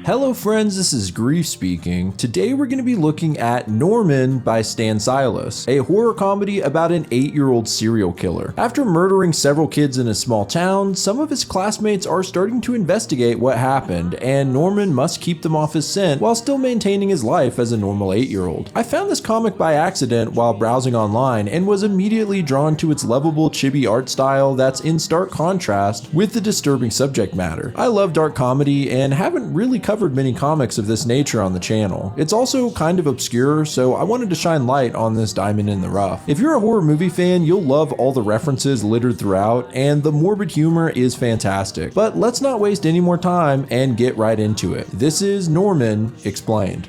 Hello friends, this is Grief speaking. Today we're going to be looking at Norman by Stan Silas, a horror comedy about an 8-year-old serial killer. After murdering several kids in a small town, some of his classmates are starting to investigate what happened, and Norman must keep them off his scent while still maintaining his life as a normal 8-year-old. I found this comic by accident while browsing online and was immediately drawn to its lovable chibi art style that's in stark contrast with the disturbing subject matter. I love dark comedy and haven't really covered many comics of this nature on the channel. It's also kind of obscure, so I wanted to shine light on this diamond in the rough. If you're a horror movie fan, you'll love all the references littered throughout, and the morbid humor is fantastic. But let's not waste any more time and get right into it. This is Norman Explained.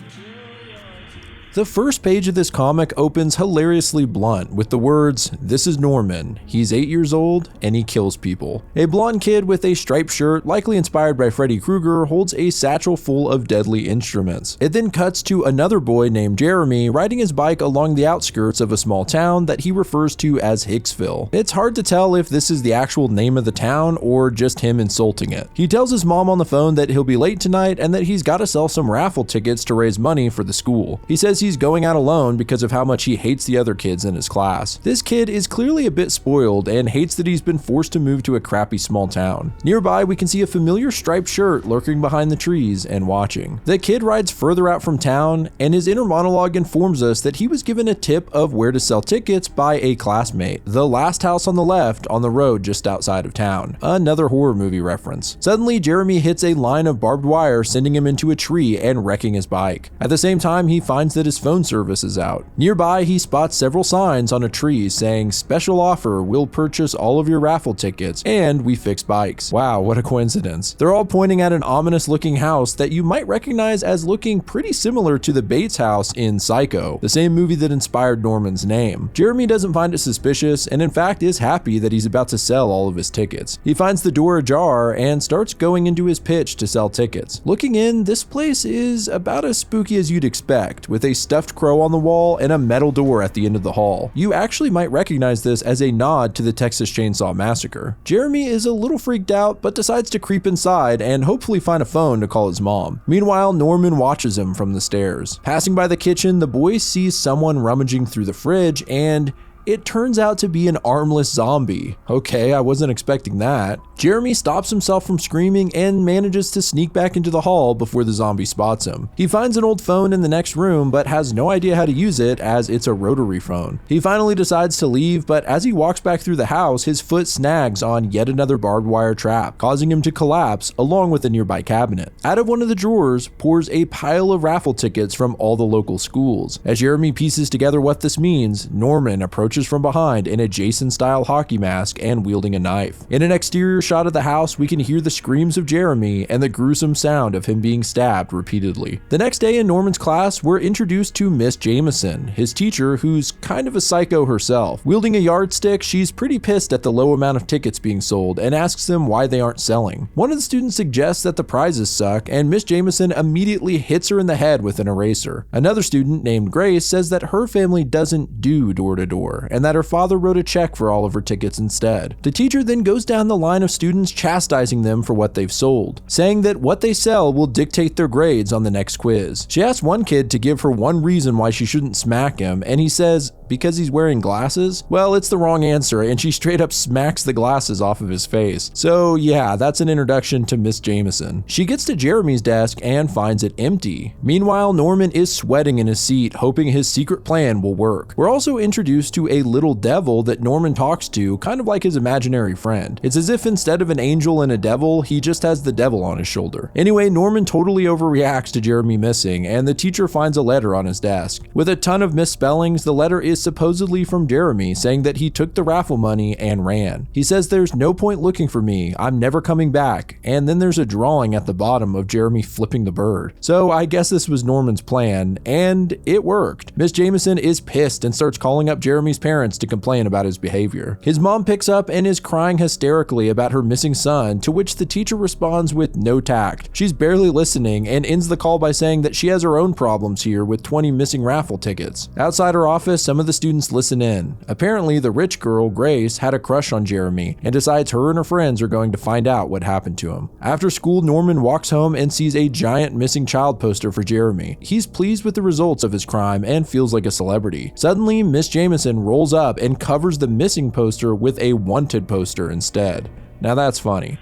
The first page of this comic opens hilariously blunt with the words, "This is Norman. He's 8 years old and he kills people." A blonde kid with a striped shirt, likely inspired by Freddy Krueger, holds a satchel full of deadly instruments. It then cuts to another boy named Jeremy riding his bike along the outskirts of a small town that he refers to as Hicksville. It's hard to tell if this is the actual name of the town or just him insulting it. He tells his mom on the phone that he'll be late tonight and that he's got to sell some raffle tickets to raise money for the school. He says he's going out alone because of how much he hates the other kids in his class. This kid is clearly a bit spoiled and hates that he's been forced to move to a crappy small town. Nearby, we can see a familiar striped shirt lurking behind the trees and watching. The kid rides further out from town, and his inner monologue informs us that he was given a tip of where to sell tickets by a classmate. The last house on the left on the road just outside of town. Another horror movie reference. Suddenly, Jeremy hits a line of barbed wire, sending him into a tree and wrecking his bike. At the same time, he finds that his phone service is out. Nearby, he spots several signs on a tree saying, "Special offer, we'll purchase all of your raffle tickets, and we fix bikes." Wow, what a coincidence. They're all pointing at an ominous looking house that you might recognize as looking pretty similar to the Bates house in Psycho, the same movie that inspired Norman's name. Jeremy doesn't find it suspicious, and in fact is happy that he's about to sell all of his tickets. He finds the door ajar and starts going into his pitch to sell tickets. Looking in, this place is about as spooky as you'd expect, with a stuffed crow on the wall and a metal door at the end of the hall. You actually might recognize this as a nod to the Texas Chainsaw Massacre. Jeremy is a little freaked out, but decides to creep inside and hopefully find a phone to call his mom. Meanwhile, Norman watches him from the stairs. Passing by the kitchen, the boy sees someone rummaging through the fridge, and it turns out to be an armless zombie. Okay, I wasn't expecting that. Jeremy stops himself from screaming and manages to sneak back into the hall before the zombie spots him. He finds an old phone in the next room, but has no idea how to use it as it's a rotary phone. He finally decides to leave, but as he walks back through the house, his foot snags on yet another barbed wire trap, causing him to collapse along with a nearby cabinet. Out of one of the drawers pours a pile of raffle tickets from all the local schools. As Jeremy pieces together what this means, Norman approaches from behind in a Jason-style hockey mask and wielding a knife. In an exterior shot of the house, we can hear the screams of Jeremy and the gruesome sound of him being stabbed repeatedly. The next day in Norman's class, we're introduced to Miss Jameson, his teacher, who's kind of a psycho herself. Wielding a yardstick, she's pretty pissed at the low amount of tickets being sold and asks them why they aren't selling. One of the students suggests that the prizes suck, and Miss Jameson immediately hits her in the head with an eraser. Another student named Grace says that her family doesn't do door-to-door, and that her father wrote a check for all of her tickets instead. The teacher then goes down the line of students chastising them for what they've sold, saying that what they sell will dictate their grades on the next quiz. She asks one kid to give her one reason why she shouldn't smack him, and he says, because he's wearing glasses? Well, it's the wrong answer, and she straight up smacks the glasses off of his face. So yeah, that's an introduction to Miss Jameson. She gets to Jeremy's desk and finds it empty. Meanwhile, Norman is sweating in his seat, hoping his secret plan will work. We're also introduced to a little devil that Norman talks to, kind of like his imaginary friend. It's as if instead of an angel and a devil, he just has the devil on his shoulder. Anyway, Norman totally overreacts to Jeremy missing, and the teacher finds a letter on his desk. With a ton of misspellings, the letter is supposedly from Jeremy, saying that he took the raffle money and ran. He says there's no point looking for me, I'm never coming back, and then there's a drawing at the bottom of Jeremy flipping the bird. So I guess this was Norman's plan, and it worked. Miss Jameson is pissed and starts calling up Jeremy's Jeremy's parents to complain about his behavior. His mom picks up and is crying hysterically about her missing son, to which the teacher responds with no tact. She's barely listening and ends the call by saying that she has her own problems here with 20 missing raffle tickets. Outside her office, some of the students listen in. Apparently, the rich girl, Grace, had a crush on Jeremy and decides her and her friends are going to find out what happened to him. After school, Norman walks home and sees a giant missing child poster for Jeremy. He's pleased with the results of his crime and feels like a celebrity. Suddenly, Miss Jameson rolls up and covers the missing poster with a wanted poster instead. Now that's funny.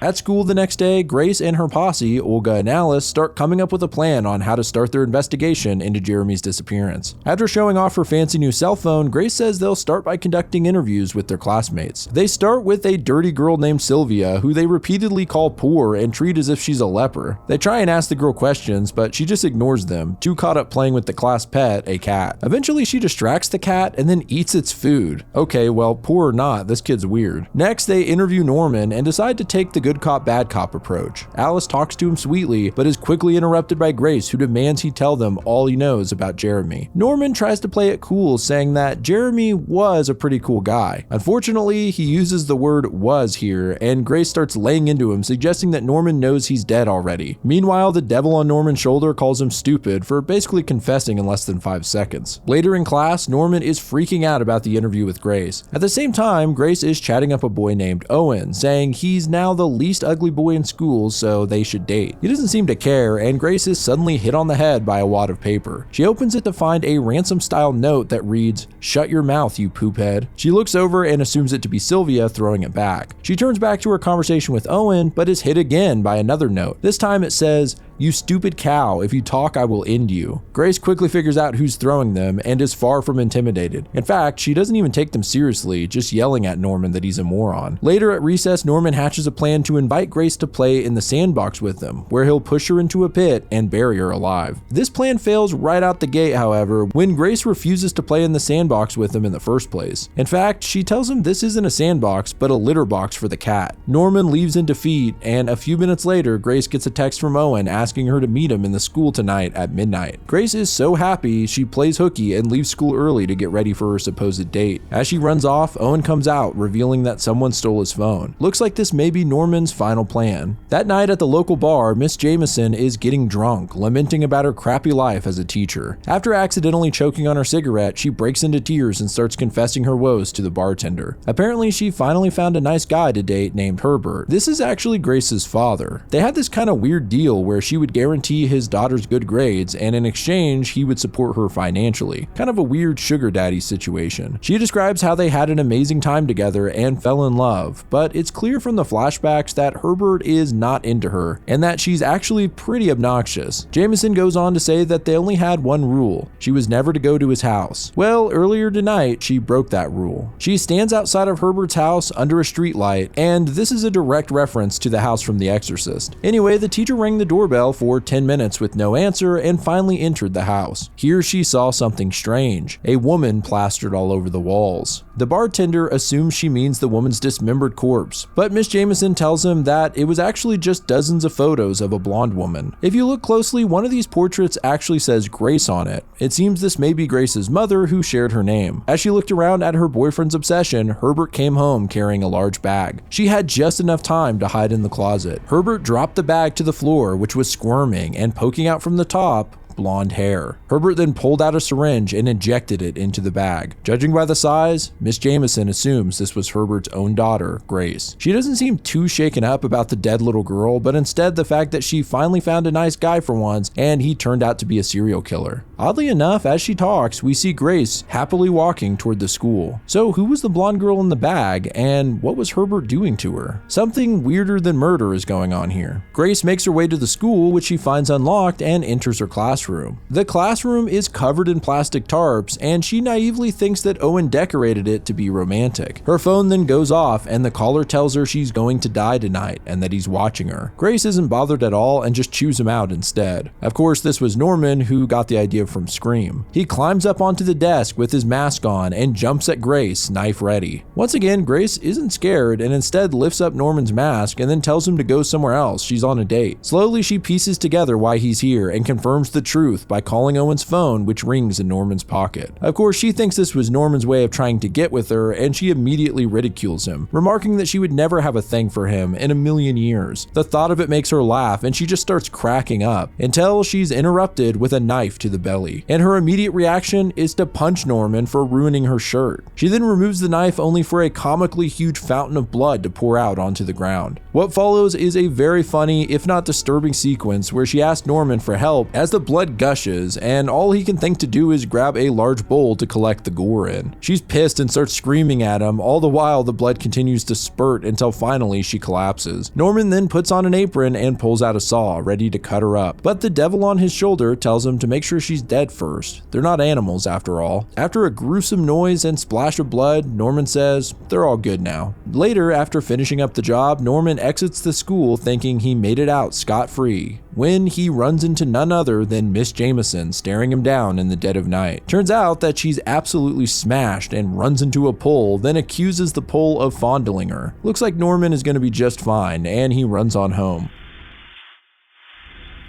At school the next day, Grace and her posse, Olga and Alice, start coming up with a plan on how to start their investigation into Jeremy's disappearance. After showing off her fancy new cell phone, Grace says they'll start by conducting interviews with their classmates. They start with a dirty girl named Sylvia, who they repeatedly call poor and treat as if she's a leper. They try and ask the girl questions, but she just ignores them, too caught up playing with the class pet, a cat. Eventually, she distracts the cat and then eats its food. Okay, well, poor or not, this kid's weird. Next, they interview Norman and decide to take the good cop, bad cop approach. Alice talks to him sweetly, but is quickly interrupted by Grace, who demands he tell them all he knows about Jeremy. Norman tries to play it cool, saying that Jeremy was a pretty cool guy. Unfortunately, he uses the word was here, and Grace starts laying into him, suggesting that Norman knows he's dead already. Meanwhile, the devil on Norman's shoulder calls him stupid for basically confessing in less than 5 seconds. Later in class, Norman is freaking out about the interview with Grace. At the same time, Grace is chatting up a boy named Owen, saying he's now the least ugly boy in school, so they should date. He doesn't seem to care, and Grace is suddenly hit on the head by a wad of paper. She opens it to find a ransom-style note that reads, "Shut your mouth, you poophead." She looks over and assumes it to be Sylvia, throwing it back. She turns back to her conversation with Owen, but is hit again by another note. This time it says, "You stupid cow, if you talk I will end you." Grace quickly figures out who's throwing them and is far from intimidated. In fact, she doesn't even take them seriously, just yelling at Norman that he's a moron. Later at recess, Norman hatches a plan to invite Grace to play in the sandbox with them, where he'll push her into a pit and bury her alive. This plan fails right out the gate, however, when Grace refuses to play in the sandbox with him in the first place. In fact, she tells him this isn't a sandbox, but a litter box for the cat. Norman leaves in defeat, and a few minutes later, Grace gets a text from Owen asking her to meet him in the school tonight at midnight. Grace is so happy, she plays hooky and leaves school early to get ready for her supposed date. As she runs off, Owen comes out, revealing that someone stole his phone. Looks like this may be Norman's final plan. That night at the local bar, Miss Jameson is getting drunk, lamenting about her crappy life as a teacher. After accidentally choking on her cigarette, she breaks into tears and starts confessing her woes to the bartender. Apparently, she finally found a nice guy to date named Herbert. This is actually Grace's father. They had this kind of weird deal where she would guarantee his daughter's good grades, and in exchange, he would support her financially. Kind of a weird sugar daddy situation. She describes how they had an amazing time together and fell in love, but it's clear from the flashbacks that Herbert is not into her, and that she's actually pretty obnoxious. Jameson goes on to say that they only had one rule. She was never to go to his house. Well, earlier tonight, she broke that rule. She stands outside of Herbert's house under a streetlight, and this is a direct reference to the house from The Exorcist. Anyway, the teacher rang the doorbell for 10 minutes with no answer and finally entered the house. Here she saw something strange, a woman plastered all over the walls. The bartender assumes she means the woman's dismembered corpse, but Miss Jameson tells him that it was actually just dozens of photos of a blonde woman. If you look closely, one of these portraits actually says Grace on it. It seems this may be Grace's mother who shared her name. As she looked around at her boyfriend's obsession, Herbert came home carrying a large bag. She had just enough time to hide in the closet. Herbert dropped the bag to the floor, which was squirming, and poking out from the top, blonde hair. Herbert then pulled out a syringe and injected it into the bag. Judging by the size, Miss Jameson assumes this was Herbert's own daughter, Grace. She doesn't seem too shaken up about the dead little girl, but instead the fact that she finally found a nice guy for once, and he turned out to be a serial killer. Oddly enough, as she talks, we see Grace happily walking toward the school. So who was the blonde girl in the bag, and what was Herbert doing to her? Something weirder than murder is going on here. Grace makes her way to the school, which she finds unlocked, and enters her classroom. The classroom is covered in plastic tarps, and she naively thinks that Owen decorated it to be romantic. Her phone then goes off, and the caller tells her she's going to die tonight and that he's watching her. Grace isn't bothered at all and just chews him out instead. Of course, this was Norman who got the idea from Scream. He climbs up onto the desk with his mask on and jumps at Grace, knife ready. Once again, Grace isn't scared and instead lifts up Norman's mask and then tells him to go somewhere else. She's on a date. Slowly, she pieces together why he's here and confirms the truth by calling Owen's phone, which rings in Norman's pocket. Of course, she thinks this was Norman's way of trying to get with her, and she immediately ridicules him, remarking that she would never have a thing for him in a million years. The thought of it makes her laugh, and she just starts cracking up until she's interrupted with a knife to the belly. And her immediate reaction is to punch Norman for ruining her shirt. She then removes the knife only for a comically huge fountain of blood to pour out onto the ground. What follows is a very funny, if not disturbing sequence where she asks Norman for help as the blood gushes, and all he can think to do is grab a large bowl to collect the gore in. She's pissed and starts screaming at him, all the while the blood continues to spurt until finally she collapses. Norman then puts on an apron and pulls out a saw, ready to cut her up, but the devil on his shoulder tells him to make sure she's dead first. They're not animals after all. After a gruesome noise and splash of blood, Norman says they're all good now. Later, after finishing up the job, Norman exits the school thinking he made it out scot-free, when he runs into none other than Miss Jameson staring him down in the dead of night. Turns out that she's absolutely smashed and runs into a pole, then accuses the pole of fondling her. Looks like Norman is going to be just fine, and he runs on home.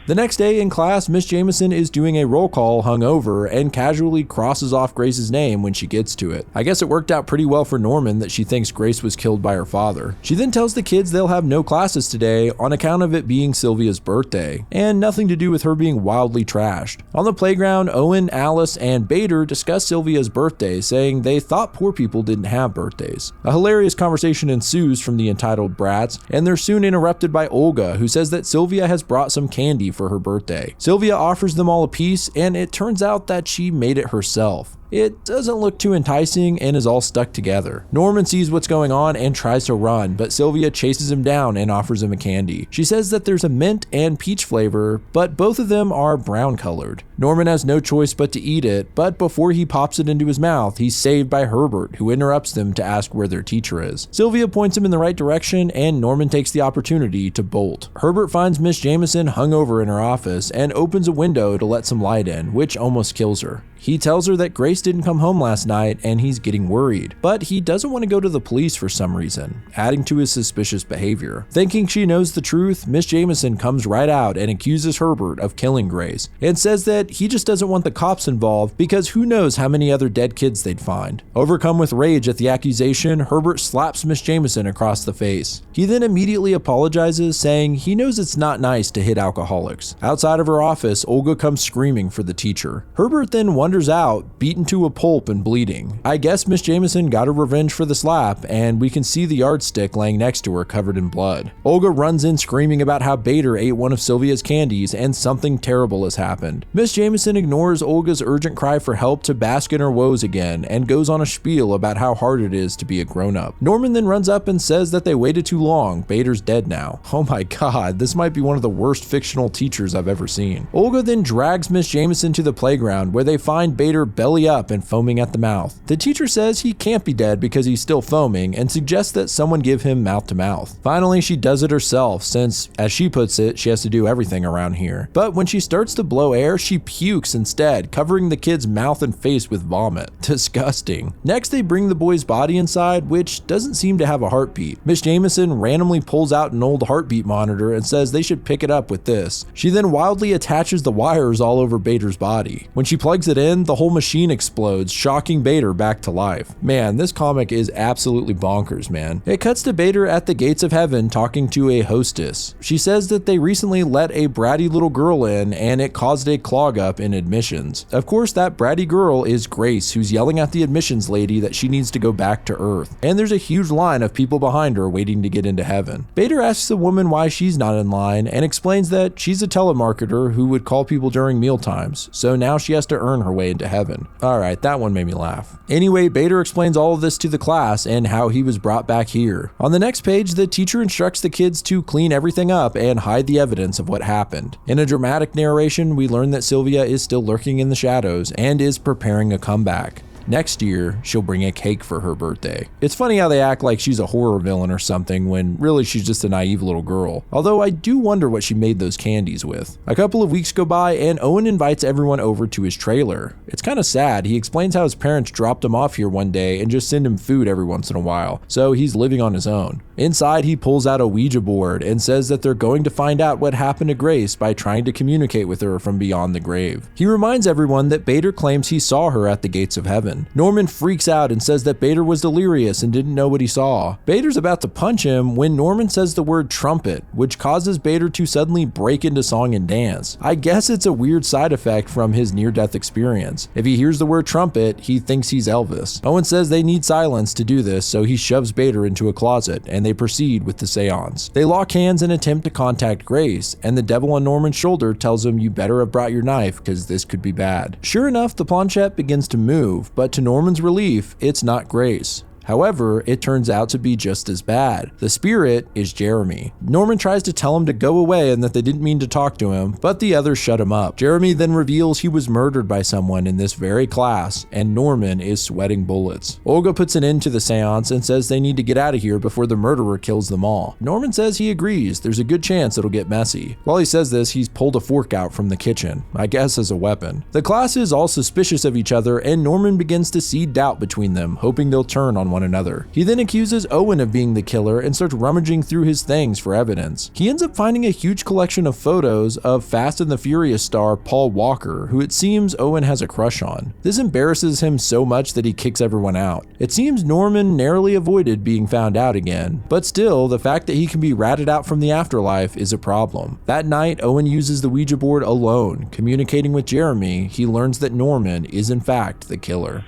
The next day in class, Miss Jameson is doing a roll call hungover and casually crosses off Grace's name when she gets to it. I guess it worked out pretty well for Norman that she thinks Grace was killed by her father. She then tells the kids they'll have no classes today on account of it being Sylvia's birthday, and nothing to do with her being wildly trashed. On the playground, Owen, Alice, and Bader discuss Sylvia's birthday, saying they thought poor people didn't have birthdays. A hilarious conversation ensues from the entitled brats, and they're soon interrupted by Olga, who says that Sylvia has brought some candy for her birthday. Sylvia offers them all a piece, and it turns out that she made it herself. It doesn't look too enticing and is all stuck together. Norman sees what's going on and tries to run, but Sylvia chases him down and offers him a candy. She says that there's a mint and peach flavor, but both of them are brown colored. Norman has no choice but to eat it, but before he pops it into his mouth, he's saved by Herbert, who interrupts them to ask where their teacher is. Sylvia points him in the right direction, and Norman takes the opportunity to bolt. Herbert finds Miss Jameson hungover in her office and opens a window to let some light in, which almost kills her. He tells her that Grace didn't come home last night and he's getting worried, but he doesn't want to go to the police for some reason, adding to his suspicious behavior. Thinking she knows the truth, Miss Jameson comes right out and accuses Herbert of killing Grace, and says that he just doesn't want the cops involved because who knows how many other dead kids they'd find. Overcome with rage at the accusation, Herbert slaps Miss Jameson across the face. He then immediately apologizes, saying he knows it's not nice to hit alcoholics. Outside of her office, Olga comes screaming for the teacher. Herbert then wanders out, beaten to a pulp and bleeding. I guess Miss Jameson got her revenge for the slap, and we can see the yardstick laying next to her covered in blood. Olga runs in screaming about how Bader ate one of Sylvia's candies and something terrible has happened. Miss Jameson ignores Olga's urgent cry for help to bask in her woes again and goes on a spiel about how hard it is to be a grown-up. Norman then runs up and says that they waited too long. Bader's dead now. Oh my god, this might be one of the worst fictional teachers I've ever seen. Olga then drags Miss Jameson to the playground where they find Bader belly up and foaming at the mouth. The teacher says he can't be dead because he's still foaming and suggests that someone give him mouth to mouth. Finally, she does it herself since, as she puts it, she has to do everything around here. But when she starts to blow air, she pukes instead, covering the kid's mouth and face with vomit. Disgusting. Next, they bring the boy's body inside, which doesn't seem to have a heartbeat. Miss Jameson randomly pulls out an old heartbeat monitor and says they should pick it up with this. She then wildly attaches the wires all over Bader's body. When she plugs it in, the whole machine explodes, shocking Bader back to life. Man, this comic is absolutely bonkers, man. It cuts to Bader at the gates of heaven talking to a hostess. She says that they recently let a bratty little girl in and it caused a clog up in admissions. Of course, that bratty girl is Grace, who's yelling at the admissions lady that she needs to go back to Earth. And there's a huge line of people behind her waiting to get into heaven. Bader asks the woman why she's not in line and explains that she's a telemarketer who would call people during mealtimes, so now she has to earn her way into heaven. Alright, that one made me laugh. Anyway, Bader explains all of this to the class and how he was brought back here. On the next page, the teacher instructs the kids to clean everything up and hide the evidence of what happened. In a dramatic narration, we learn that Sylvia is still lurking in the shadows and is preparing a comeback. Next year, she'll bring a cake for her birthday. It's funny how they act like she's a horror villain or something when really she's just a naive little girl. Although I do wonder what she made those candies with. A couple of weeks go by and Owen invites everyone over to his trailer. It's kind of sad. He explains how his parents dropped him off here one day and just send him food every once in a while, so he's living on his own. Inside, he pulls out a Ouija board and says that they're going to find out what happened to Grace by trying to communicate with her from beyond the grave. He reminds everyone that Bader claims he saw her at the gates of heaven. Norman freaks out and says that Bader was delirious and didn't know what he saw. Bader's about to punch him when Norman says the word trumpet, which causes Bader to suddenly break into song and dance. I guess it's a weird side effect from his near-death experience. If he hears the word trumpet, he thinks he's Elvis. Owen says they need silence to do this, so he shoves Bader into a closet and they proceed with the seance. They lock hands and attempt to contact Grace, and the devil on Norman's shoulder tells him you better have brought your knife because this could be bad. Sure enough, the planchette begins to move, but to Norman's relief, it's not Grace. However, it turns out to be just as bad. The spirit is Jeremy. Norman tries to tell him to go away and that they didn't mean to talk to him, but the others shut him up. Jeremy then reveals he was murdered by someone in this very class, and Norman is sweating bullets. Olga puts an end to the seance and says they need to get out of here before the murderer kills them all. Norman says he agrees. There's a good chance it'll get messy. While he says this, he's pulled a fork out from the kitchen, I guess as a weapon. The class is all suspicious of each other, and Norman begins to seed doubt between them, hoping they'll turn on one another. He then accuses Owen of being the killer and starts rummaging through his things for evidence. He ends up finding a huge collection of photos of Fast and the Furious star Paul Walker, who it seems Owen has a crush on. This embarrasses him so much that he kicks everyone out. It seems Norman narrowly avoided being found out again, but still, the fact that he can be ratted out from the afterlife is a problem. That night, Owen uses the Ouija board alone. Communicating with Jeremy, he learns that Norman is in fact the killer.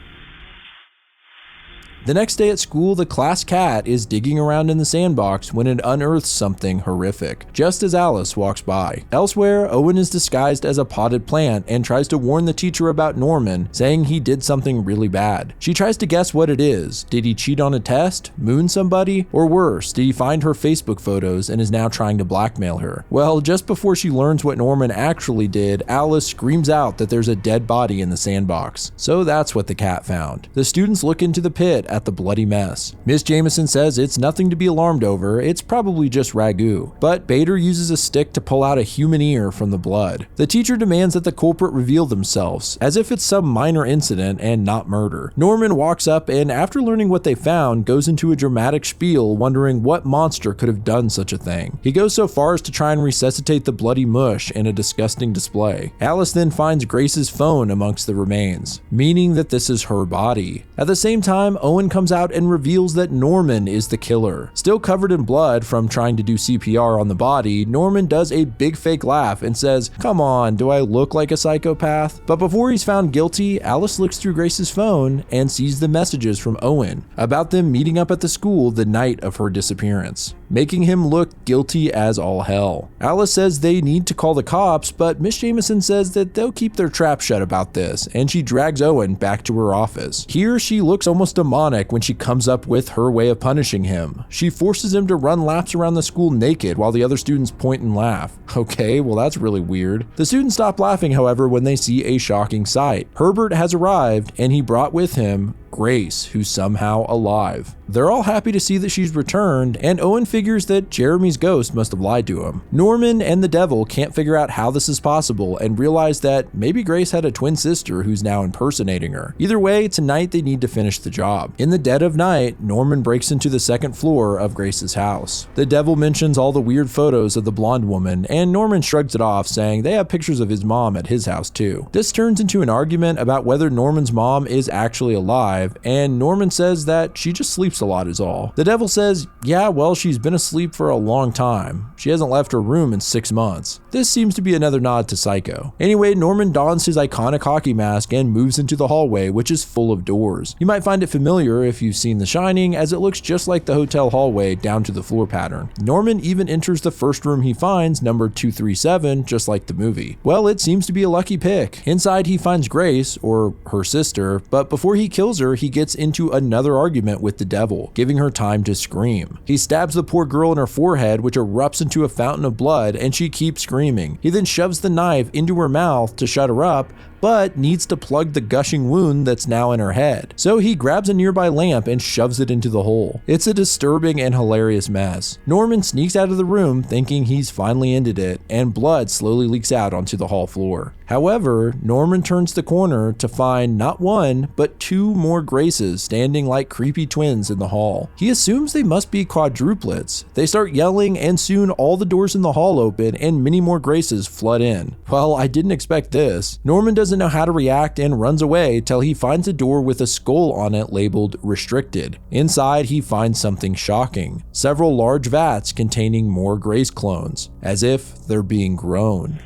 The next day at school, the class cat is digging around in the sandbox when it unearths something horrific, just as Alice walks by. Elsewhere, Owen is disguised as a potted plant and tries to warn the teacher about Norman, saying he did something really bad. She tries to guess what it is. Did he cheat on a test, moon somebody, or worse, did he find her Facebook photos and is now trying to blackmail her? Well, just before she learns what Norman actually did, Alice screams out that there's a dead body in the sandbox. So that's what the cat found. The students look into the pit at the bloody mess. Miss Jameson says it's nothing to be alarmed over, it's probably just ragu. But Bader uses a stick to pull out a human ear from the blood. The teacher demands that the culprit reveal themselves, as if it's some minor incident and not murder. Norman walks up and after learning what they found, goes into a dramatic spiel wondering what monster could have done such a thing. He goes so far as to try and resuscitate the bloody mush in a disgusting display. Alice then finds Grace's phone amongst the remains, meaning that this is her body. At the same time, Owen comes out and reveals that Norman is the killer. Still covered in blood from trying to do CPR on the body, Norman does a big fake laugh and says, "Come on, do I look like a psychopath?" But before he's found guilty, Alice looks through Grace's phone and sees the messages from Owen about them meeting up at the school the night of her disappearance, making him look guilty as all hell. Alice says they need to call the cops, but Miss Jameson says that they'll keep their trap shut about this, and she drags Owen back to her office. Here, she looks almost demonic when she comes up with her way of punishing him. She forces him to run laps around the school naked while the other students point and laugh. Okay, well that's really weird. The students stop laughing, however, when they see a shocking sight. Herbert has arrived, and he brought with him Grace, who's somehow alive. They're all happy to see that she's returned, and Owen figures that Jeremy's ghost must have lied to him. Norman and the devil can't figure out how this is possible and realize that maybe Grace had a twin sister who's now impersonating her. Either way, tonight they need to finish the job. In the dead of night, Norman breaks into the second floor of Grace's house. The devil mentions all the weird photos of the blonde woman, and Norman shrugs it off, saying they have pictures of his mom at his house too. This turns into an argument about whether Norman's mom is actually alive, and Norman says that she just sleeps a lot is all. The devil says, yeah, well, she's been asleep for a long time. She hasn't left her room in 6 months. This seems to be another nod to Psycho. Anyway, Norman dons his iconic hockey mask and moves into the hallway, which is full of doors. You might find it familiar if you've seen The Shining, as it looks just like the hotel hallway down to the floor pattern. Norman even enters the first room he finds, number 237, just like the movie. Well, it seems to be a lucky pick. Inside, he finds Grace, or her sister, but before he kills her, he gets into another argument with the devil, giving her time to scream. He stabs the poor girl in her forehead, which erupts into a fountain of blood, and she keeps screaming. He then shoves the knife into her mouth to shut her up, but needs to plug the gushing wound that's now in her head. So he grabs a nearby lamp and shoves it into the hole. It's a disturbing and hilarious mess. Norman sneaks out of the room thinking he's finally ended it, and blood slowly leaks out onto the hall floor. However, Norman turns the corner to find not one, but two more Graces standing like creepy twins in the hall. He assumes they must be quadruplets. They start yelling, and soon all the doors in the hall open and many more Graces flood in. Well, I didn't expect this. Norman doesn't know how to react and runs away till he finds a door with a skull on it labeled restricted. Inside, he finds something shocking. Several large vats containing more Grace clones, as if they're being grown.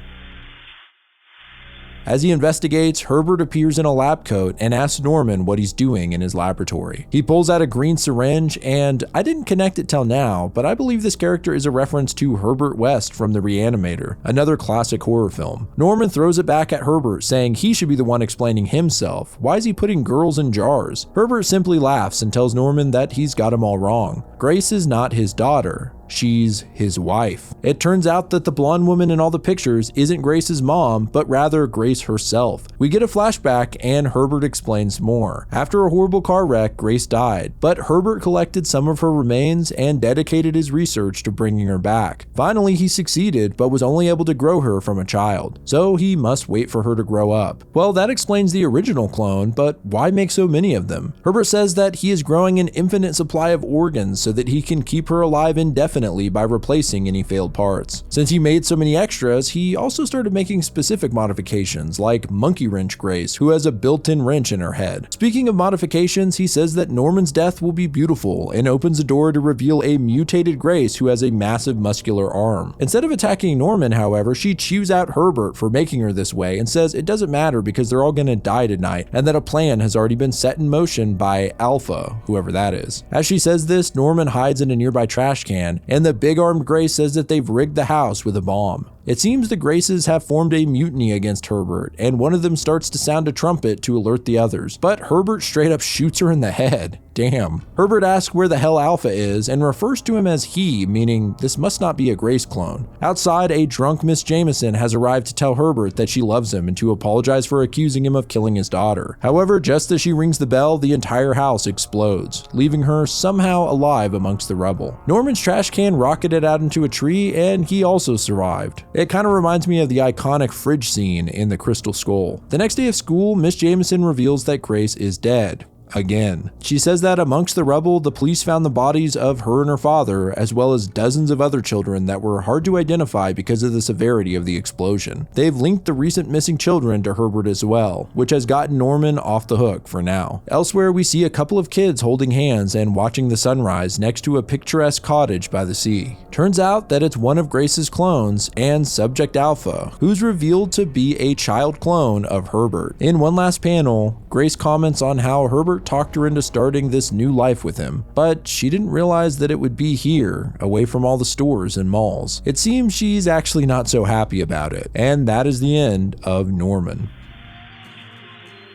As he investigates, Herbert appears in a lab coat and asks Norman what he's doing in his laboratory. He pulls out a green syringe, and I didn't connect it till now, but I believe this character is a reference to Herbert West from The Reanimator, another classic horror film. Norman throws it back at Herbert, saying he should be the one explaining himself. Why is he putting girls in jars? Herbert simply laughs and tells Norman that he's got him all wrong. Grace is not his daughter. She's his wife. It turns out that the blonde woman in all the pictures isn't Grace's mom, but rather Grace herself. We get a flashback and Herbert explains more. After a horrible car wreck, Grace died, but Herbert collected some of her remains and dedicated his research to bringing her back. Finally, he succeeded, but was only able to grow her from a child, so he must wait for her to grow up. Well, that explains the original clone, but why make so many of them? Herbert says that he is growing an infinite supply of organs so that he can keep her alive indefinitely by replacing any failed parts. Since he made so many extras, he also started making specific modifications, like Monkey Wrench Grace, who has a built-in wrench in her head. Speaking of modifications, he says that Norman's death will be beautiful and opens a door to reveal a mutated Grace who has a massive muscular arm. Instead of attacking Norman, however, she chews out Herbert for making her this way and says it doesn't matter because they're all gonna die tonight and that a plan has already been set in motion by Alpha, whoever that is. As she says this, Norman hides in a nearby trash can, and the big-armed Grace says that they've rigged the house with a bomb. It seems the Graces have formed a mutiny against Herbert, and one of them starts to sound a trumpet to alert the others, but Herbert straight up shoots her in the head. Damn. Herbert asks where the hell Alpha is and refers to him as he, meaning this must not be a Grace clone. Outside, a drunk Miss Jameson has arrived to tell Herbert that she loves him and to apologize for accusing him of killing his daughter. However, just as she rings the bell, the entire house explodes, leaving her somehow alive amongst the rubble. Norman's trash can rocketed out into a tree, and he also survived. It kind of reminds me of the iconic fridge scene in The Crystal Skull. The next day of school, Miss Jameson reveals that Grace is dead. Again. She says that amongst the rubble, the police found the bodies of her and her father, as well as dozens of other children that were hard to identify because of the severity of the explosion. They've linked the recent missing children to Herbert as well, which has gotten Norman off the hook for now. Elsewhere, we see a couple of kids holding hands and watching the sunrise next to a picturesque cottage by the sea. Turns out that it's one of Grace's clones and Subject Alpha, who's revealed to be a child clone of Herbert. In one last panel, Grace comments on how Herbert talked her into starting this new life with him, but she didn't realize that it would be here, away from all the stores and malls. It seems she's actually not so happy about it, and that is the end of Norman.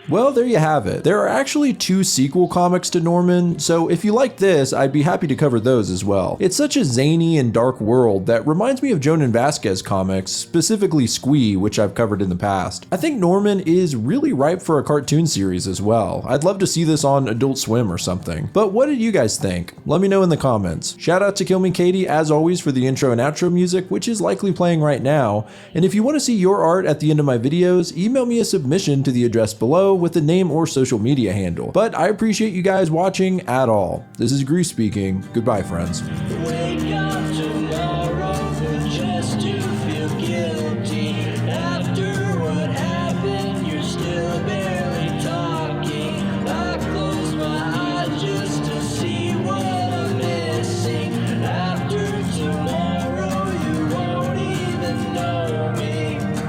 Well, there you have it. There are actually 2 sequel comics to Norman, so if you like this, I'd be happy to cover those as well. It's such a zany and dark world that reminds me of Jonan Vasquez comics, specifically Squee, which I've covered in the past. I think Norman is really ripe for a cartoon series as well. I'd love to see this on Adult Swim or something. But what did you guys think? Let me know in the comments. Shout out to Kill Me Katie, as always, for the intro and outro music, which is likely playing right now. And if you want to see your art at the end of my videos, email me a submission to the address below with the name or social media handle. But I appreciate you guys watching at all. This is Grief speaking. Goodbye, friends.